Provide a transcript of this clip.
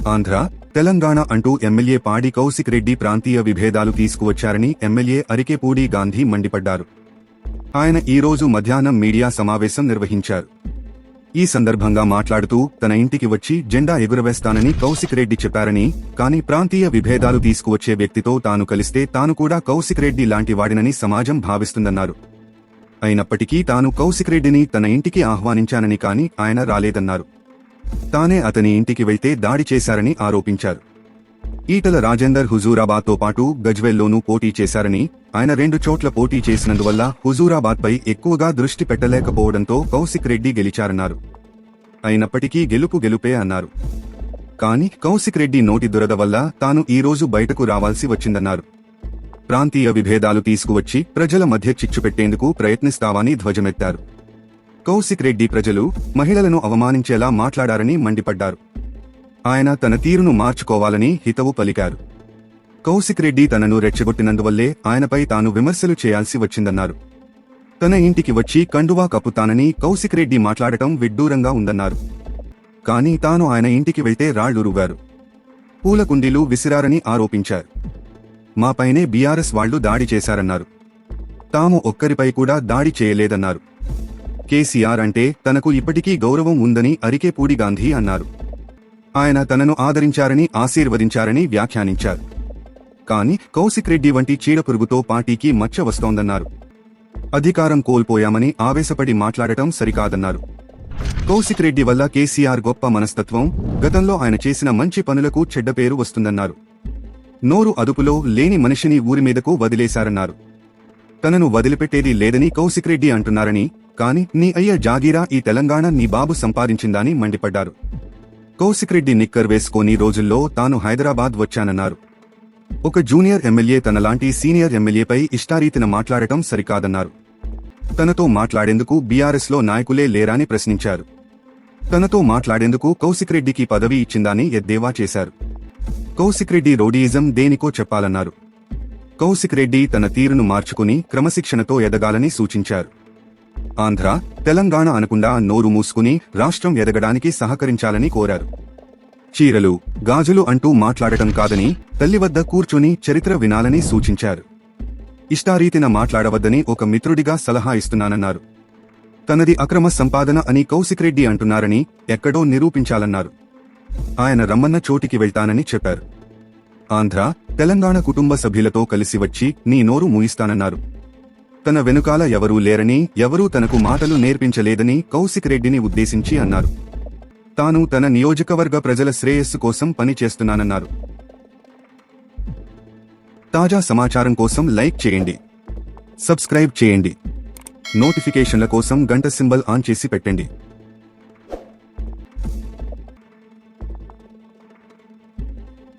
ఆంధ్ర, తెలంగాణ అంటూ ఎమ్మెల్యే పాడి కౌశిక్ రెడ్డి ప్రాంతీయ విభేదాలు తీసుకువచ్చారని ఎమ్మెల్యే అరికెపూడి గాంధీ మండిపడ్డారు. ఆయన ఈరోజు మధ్యాహ్నం మీడియా సమావేశం నిర్వహించారు. ఈ సందర్భంగా మాట్లాడుతూ తన ఇంటికి వచ్చి జెండా ఎగురవేస్తానని కౌశిక్ రెడ్డి చెప్పారని, కానీ ప్రాంతీయ విభేదాలు తీసుకువచ్చే వ్యక్తితో తాను కలిస్తే తాను కూడా కౌశిక్ రెడ్డి లాంటి వాడినని సమాజం భావిస్తుందన్నారు. అయినప్పటికీ తాను కౌశిక్ రెడ్డిని తన ఇంటికి ఆహ్వానించానని కానీ ఆయన రాలేదన్నారు. తానే అతని ఇంటికి వెళ్తే దాడి చేశారని ఆరోపించారు. ఈటల రాజేందర్ హుజూరాబాద్తో పాటు గజ్వేల్లోనూ పోటీ చేశారని, ఆయన 2 చోట్ల పోటీ చేసినందువల్ల హుజూరాబాద్పై ఎక్కువగా దృష్టి పెట్టలేకపోవడంతో కౌశిక్ రెడ్డి గెలిచారన్నారు. అయినప్పటికీ గెలుపే అన్నారు. కానీ కౌశిక్ రెడ్డి నోటి దురద వల్ల తాను ఈరోజు బయటకు రావాల్సి వచ్చిందన్నారు. ప్రాంతీయ విభేదాలు తీసుకువచ్చి ప్రజల మధ్య చిచ్చుపెట్టేందుకు ప్రయత్నిస్తావని ధ్వజమెత్తారు. కౌశిక్ రెడ్డి ప్రజలు, మహిళలను అవమానించేలా మాట్లాడారని మండిపడ్డారు. ఆయన తన తీరును మార్చుకోవాలని హితవు పలికారు. కౌశిక్ రెడ్డి తనను రెచ్చగొట్టినందువల్లే ఆయనపై తాను విమర్శలు చేయాల్సి వచ్చిందన్నారు. తన ఇంటికి వచ్చి కండువా కప్పుతానని కౌశిక్ రెడ్డి మాట్లాడటం విడ్డూరంగా ఉందన్నారు. కానీ తాను ఆయన ఇంటికి వెళ్తే రాళ్లురుగారు, పూల కుండీలు విసిరారని ఆరోపించారు. మాపైనే బీఆర్ఎస్ వాళ్లు దాడి చేశారన్నారు. తాము ఒక్కరిపై కూడా దాడి చేయలేదన్నారు. కేసీఆర్ అంటే తనకు ఇప్పటికీ గౌరవం ఉందని అరికెపూడి గాంధీ అన్నారు. ఆయన తనను ఆదరించారని, ఆశీర్వదించారని వ్యాఖ్యానించారు. కానీ కౌశిక్ రెడ్డి వంటి చీడపురుగుతో పార్టీకి మచ్చ వస్తోందన్నారు. అధికారం కోల్పోయామని ఆవేశపడి మాట్లాడటం సరికాదన్నారు. కౌశిక్ రెడ్డి వల్ల కేసీఆర్ గొప్ప మనస్తత్వం, గతంలో ఆయన చేసిన మంచి పనులకు చెడ్డ పేరు వస్తుందన్నారు. నోరు అదుపులో లేని మనిషిని ఊరిమీదకు వదిలేశారన్నారు. తనను వదిలిపెట్టేది లేదని కౌశిక్ రెడ్డి అంటున్నారని, కాని నీ అయ్య జాగీరా ఈ తెలంగాణ నీ బాబు సంపాదించిందని మండిపడ్డారు. కౌశిక్ రెడ్డి నిక్కర్ వేసుకోని రోజుల్లో తాను హైదరాబాద్ వచ్చానన్నారు. ఒక జూనియర్ ఎమ్మెల్యే తనలాంటి సీనియర్ ఎమ్మెల్యేపై ఇష్టారీతిన మాట్లాడటం సరికాదన్నారు. తనతో మాట్లాడేందుకు బీఆర్ఎస్లో నాయకులే లేరాని ప్రశ్నించారు. తనతో మాట్లాడేందుకు కౌశిక్ రెడ్డికి పదవి ఇచ్చిందని ఎద్దేవా చేశారు. కౌశిక్ రెడ్డి రౌడీయిజం దేనికో చెప్పాలన్నారు. కౌశిక్ రెడ్డి తన తీరును మార్చుకుని క్రమశిక్షణతో ఎదగాలని సూచించారు. ఆంధ్ర, తెలంగాణ అనకుండా నోరు మూసుకుని రాష్ట్రం ఎదగడానికి సహకరించాలని కోరారు. చీరలు, గాజులు అంటూ మాట్లాడటం కాదని, తల్లి వద్ద కూర్చుని చరిత్ర వినాలని సూచించారు. ఇష్టారీతిన మాట్లాడవద్దని ఒక మిత్రుడిగా సలహా ఇస్తున్నానన్నారు. తనది అక్రమ సంపాదన అని కౌశిక్ రెడ్డి అంటున్నారని ఎక్కడో నిరూపించాలన్నారు. ఆయన రమ్మన్న చోటికి వెళ్తానని చెప్పారు. ఆంధ్ర, తెలంగాణ కుటుంబ సభ్యులతో కలిసి వచ్చి నీ నోరు మూయిస్తానన్నారు. తన వెనుకాల ఎవరూ లేరని, ఎవరూ తనకు మాటలు నేర్పించలేదని కౌశిక్ రెడ్డిని ఉద్దేశించి అన్నారు. తాను తన నియోజకవర్గ ప్రజల శ్రేయస్సు కోసం పని చేస్తున్నానన్నారు. తాజా సమాచారం కోసం లైక్ చేయండి, సబ్స్క్రైబ్ చేయండి, నోటిఫికేషన్ల కోసం గంట సింబల్ ఆన్ చేసి పెట్టండి.